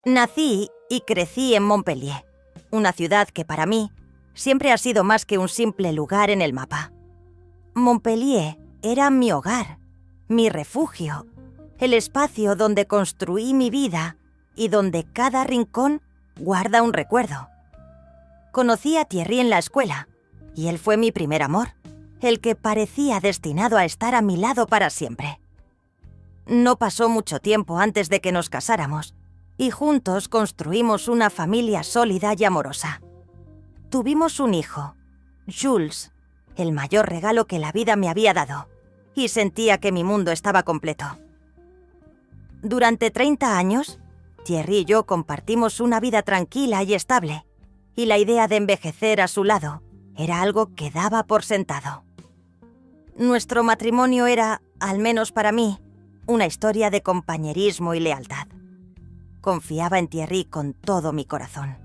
Nací y crecí en Montpellier, una ciudad que para mí siempre ha sido más que un simple lugar en el mapa. Montpellier era mi hogar, mi refugio, el espacio donde construí mi vida y donde cada rincón guarda un recuerdo. Conocí a Thierry en la escuela y él fue mi primer amor, el que parecía destinado a estar a mi lado para siempre. No pasó mucho tiempo antes de que nos casáramos y juntos construimos una familia sólida y amorosa. Tuvimos un hijo, Jules, el mayor regalo que la vida me había dado, y sentía que mi mundo estaba completo. Durante 30 años, Thierry y yo compartimos una vida tranquila y estable, y la idea de envejecer a su lado era algo que daba por sentado. Nuestro matrimonio era, al menos para mí, una historia de compañerismo y lealtad. Confiaba en Thierry con todo mi corazón.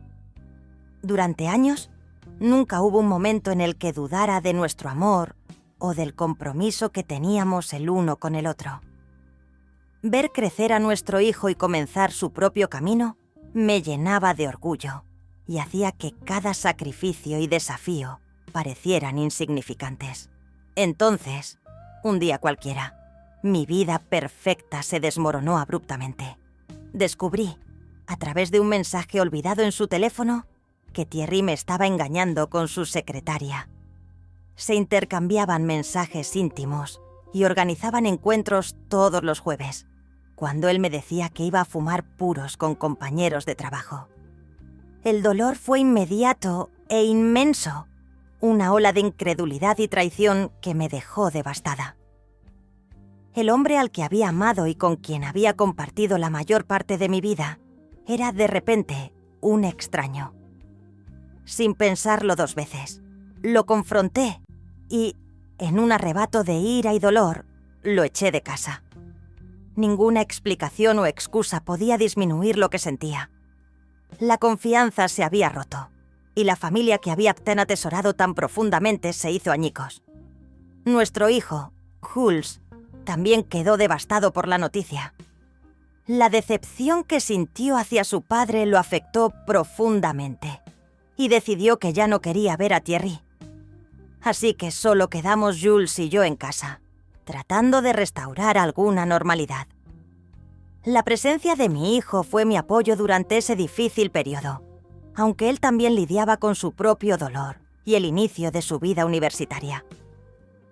Durante años, nunca hubo un momento en el que dudara de nuestro amor o del compromiso que teníamos el uno con el otro. Ver crecer a nuestro hijo y comenzar su propio camino me llenaba de orgullo y hacía que cada sacrificio y desafío parecieran insignificantes. Entonces, un día cualquiera, mi vida perfecta se desmoronó abruptamente. Descubrí, a través de un mensaje olvidado en su teléfono, que Thierry me estaba engañando con su secretaria. Se intercambiaban mensajes íntimos y organizaban encuentros todos los jueves, cuando él me decía que iba a fumar puros con compañeros de trabajo. El dolor fue inmediato e inmenso, una ola de incredulidad y traición que me dejó devastada. El hombre al que había amado y con quien había compartido la mayor parte de mi vida era de repente un extraño. Sin pensarlo 2 veces, lo confronté y, en un arrebato de ira y dolor, lo eché de casa. Ninguna explicación o excusa podía disminuir lo que sentía. La confianza se había roto y la familia que había tan atesorado tan profundamente se hizo añicos. Nuestro hijo, Jules, también quedó devastado por la noticia. La decepción que sintió hacia su padre lo afectó profundamente y decidió que ya no quería ver a Thierry. Así que solo quedamos Jules y yo en casa, tratando de restaurar alguna normalidad. La presencia de mi hijo fue mi apoyo durante ese difícil periodo, aunque él también lidiaba con su propio dolor y el inicio de su vida universitaria.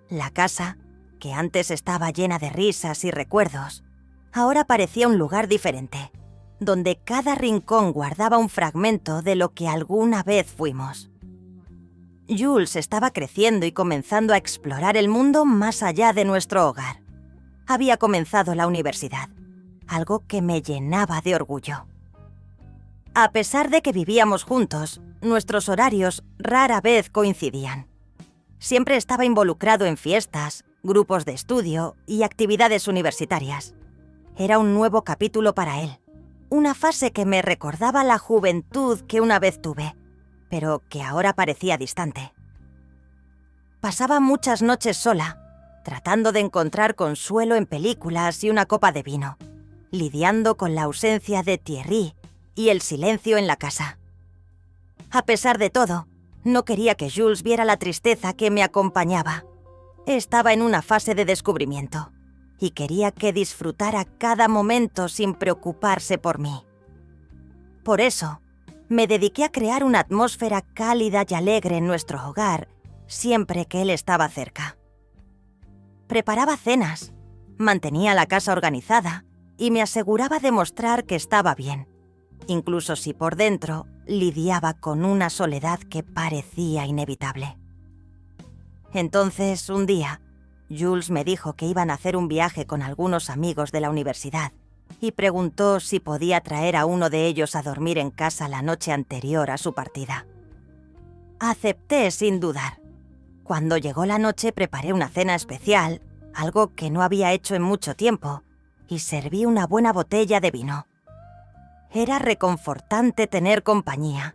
La casa, que antes estaba llena de risas y recuerdos, ahora parecía un lugar diferente, donde cada rincón guardaba un fragmento de lo que alguna vez fuimos. Jules estaba creciendo y comenzando a explorar el mundo más allá de nuestro hogar. Había comenzado la universidad, algo que me llenaba de orgullo. A pesar de que vivíamos juntos, nuestros horarios rara vez coincidían. Siempre estaba involucrado en fiestas, grupos de estudio y actividades universitarias. Era un nuevo capítulo para él, una fase que me recordaba la juventud que una vez tuve, pero que ahora parecía distante. Pasaba muchas noches sola, tratando de encontrar consuelo en películas y una copa de vino, lidiando con la ausencia de Thierry y el silencio en la casa. A pesar de todo, no quería que Jules viera la tristeza que me acompañaba. Estaba en una fase de descubrimiento y quería que disfrutara cada momento sin preocuparse por mí. Por eso, me dediqué a crear una atmósfera cálida y alegre en nuestro hogar siempre que él estaba cerca. Preparaba cenas, mantenía la casa organizada y me aseguraba de mostrar que estaba bien, incluso si por dentro lidiaba con una soledad que parecía inevitable. Entonces, un día, Jules me dijo que iban a hacer un viaje con algunos amigos de la universidad y preguntó si podía traer a uno de ellos a dormir en casa la noche anterior a su partida. Acepté sin dudar. Cuando llegó la noche preparé una cena especial, algo que no había hecho en mucho tiempo, y serví una buena botella de vino. Era reconfortante tener compañía,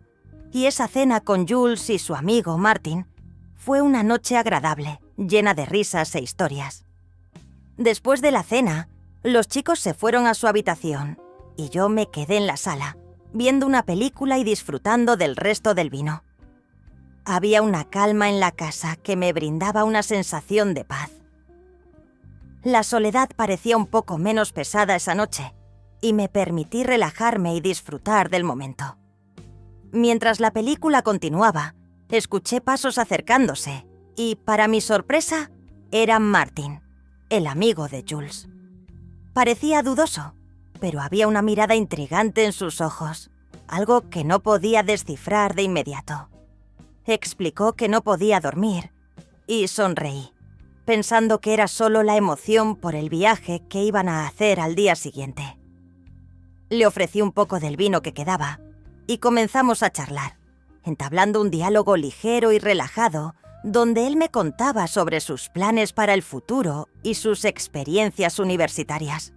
y esa cena con Jules y su amigo Martin fue una noche agradable, llena de risas e historias. Después de la cena, los chicos se fueron a su habitación y yo me quedé en la sala, viendo una película y disfrutando del resto del vino. Había una calma en la casa que me brindaba una sensación de paz. La soledad parecía un poco menos pesada esa noche, y me permití relajarme y disfrutar del momento. Mientras la película continuaba, escuché pasos acercándose, y, para mi sorpresa, era Martin, el amigo de Jules. Parecía dudoso, pero había una mirada intrigante en sus ojos, algo que no podía descifrar de inmediato. Explicó que no podía dormir, y sonreí, pensando que era solo la emoción por el viaje que iban a hacer al día siguiente. Le ofrecí un poco del vino que quedaba, y comenzamos a charlar, entablando un diálogo ligero y relajado, donde él me contaba sobre sus planes para el futuro y sus experiencias universitarias.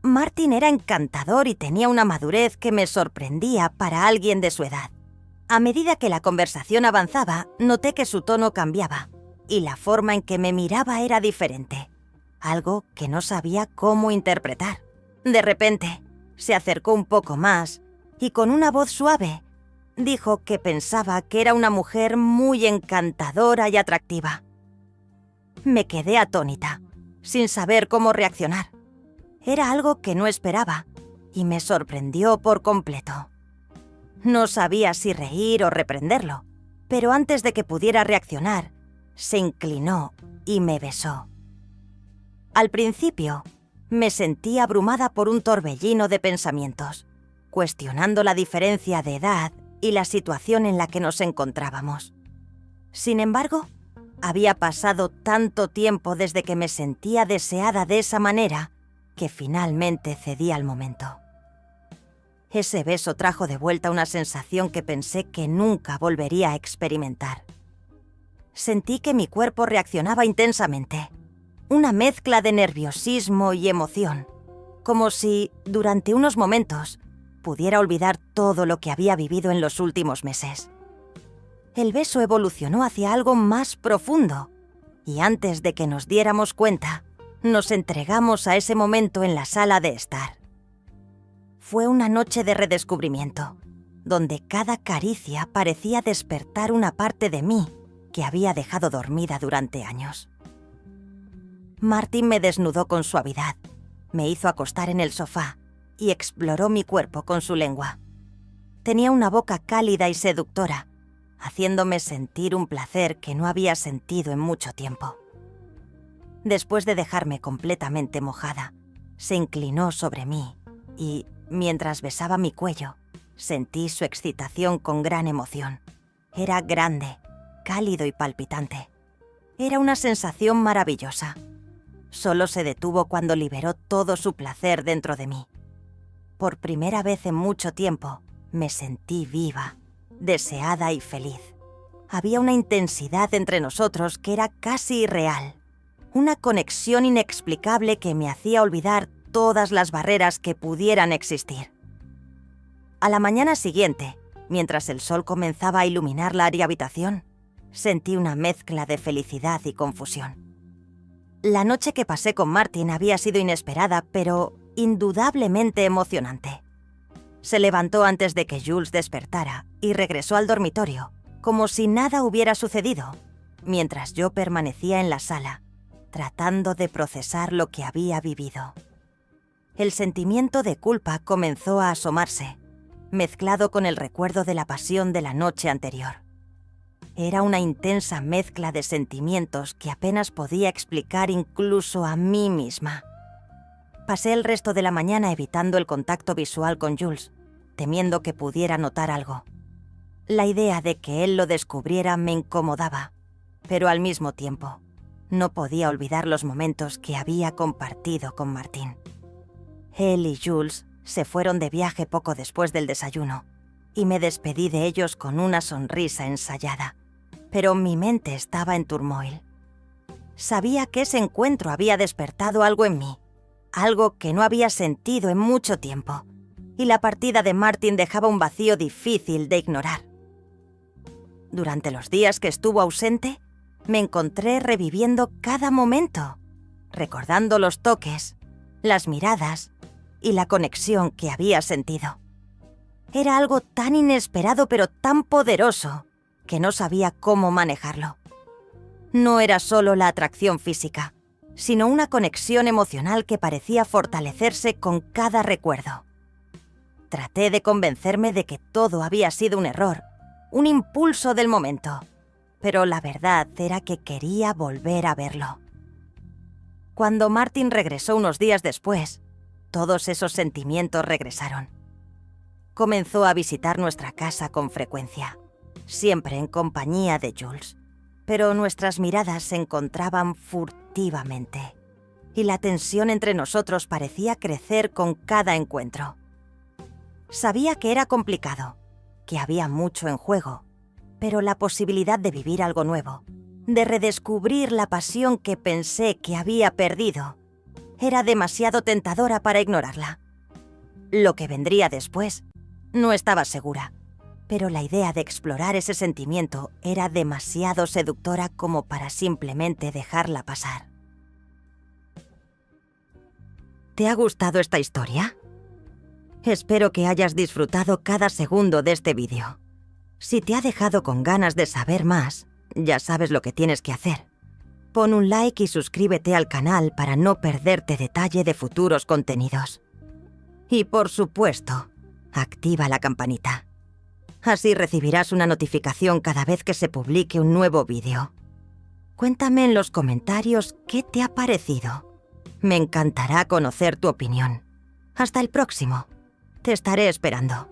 Martin era encantador y tenía una madurez que me sorprendía para alguien de su edad. A medida que la conversación avanzaba, noté que su tono cambiaba, y la forma en que me miraba era diferente, algo que no sabía cómo interpretar. De repente, se acercó un poco más, y con una voz suave, dijo que pensaba que era una mujer muy encantadora y atractiva. Me quedé atónita, sin saber cómo reaccionar. Era algo que no esperaba, y me sorprendió por completo. No sabía si reír o reprenderlo, pero antes de que pudiera reaccionar, se inclinó y me besó. Al principio, me sentí abrumada por un torbellino de pensamientos, cuestionando la diferencia de edad y la situación en la que nos encontrábamos. Sin embargo, había pasado tanto tiempo desde que me sentía deseada de esa manera que finalmente cedí al momento. Ese beso trajo de vuelta una sensación que pensé que nunca volvería a experimentar. Sentí que mi cuerpo reaccionaba intensamente, una mezcla de nerviosismo y emoción, como si, durante unos momentos, pudiera olvidar todo lo que había vivido en los últimos meses. El beso evolucionó hacia algo más profundo, y antes de que nos diéramos cuenta, nos entregamos a ese momento en la sala de estar. Fue una noche de redescubrimiento, donde cada caricia parecía despertar una parte de mí que había dejado dormida durante años. Martin me desnudó con suavidad, me hizo acostar en el sofá y exploró mi cuerpo con su lengua. Tenía una boca cálida y seductora, haciéndome sentir un placer que no había sentido en mucho tiempo. Después de dejarme completamente mojada, se inclinó sobre mí y, mientras besaba mi cuello, sentí su excitación con gran emoción. Era grande, cálido y palpitante. Era una sensación maravillosa. Solo se detuvo cuando liberó todo su placer dentro de mí. Por primera vez en mucho tiempo, me sentí viva, deseada y feliz. Había una intensidad entre nosotros que era casi irreal. Una conexión inexplicable que me hacía olvidar todas las barreras que pudieran existir. A la mañana siguiente, mientras el sol comenzaba a iluminar la habitación, sentí una mezcla de felicidad y confusión. La noche que pasé con Martin había sido inesperada, pero indudablemente emocionante. Se levantó antes de que Jules despertara y regresó al dormitorio, como si nada hubiera sucedido, mientras yo permanecía en la sala, tratando de procesar lo que había vivido. El sentimiento de culpa comenzó a asomarse, mezclado con el recuerdo de la pasión de la noche anterior. Era una intensa mezcla de sentimientos que apenas podía explicar incluso a mí misma. Pasé el resto de la mañana evitando el contacto visual con Jules, temiendo que pudiera notar algo. La idea de que él lo descubriera me incomodaba, pero al mismo tiempo, no podía olvidar los momentos que había compartido con Martin. Él y Jules se fueron de viaje poco después del desayuno, y me despedí de ellos con una sonrisa ensayada, pero mi mente estaba en turmoil. Sabía que ese encuentro había despertado algo en mí, algo que no había sentido en mucho tiempo, y la partida de Martin dejaba un vacío difícil de ignorar. Durante los días que estuvo ausente, me encontré reviviendo cada momento, recordando los toques, las miradas y la conexión que había sentido. Era algo tan inesperado pero tan poderoso que no sabía cómo manejarlo. No era solo la atracción física, sino una conexión emocional que parecía fortalecerse con cada recuerdo. Traté de convencerme de que todo había sido un error, un impulso del momento, pero la verdad era que quería volver a verlo. Cuando Martin regresó unos días después, todos esos sentimientos regresaron. Comenzó a visitar nuestra casa con frecuencia, siempre en compañía de Jules, pero nuestras miradas se encontraban furtivamente, y la tensión entre nosotros parecía crecer con cada encuentro. Sabía que era complicado, que había mucho en juego, pero la posibilidad de vivir algo nuevo, de redescubrir la pasión que pensé que había perdido, era demasiado tentadora para ignorarla. Lo que vendría después, no estaba segura, pero la idea de explorar ese sentimiento era demasiado seductora como para simplemente dejarla pasar. ¿Te ha gustado esta historia? Espero que hayas disfrutado cada segundo de este vídeo. Si te ha dejado con ganas de saber más, ya sabes lo que tienes que hacer. Pon un like y suscríbete al canal para no perderte detalle de futuros contenidos. Y por supuesto, activa la campanita. Así recibirás una notificación cada vez que se publique un nuevo vídeo. Cuéntame en los comentarios qué te ha parecido. Me encantará conocer tu opinión. Hasta el próximo. Te estaré esperando.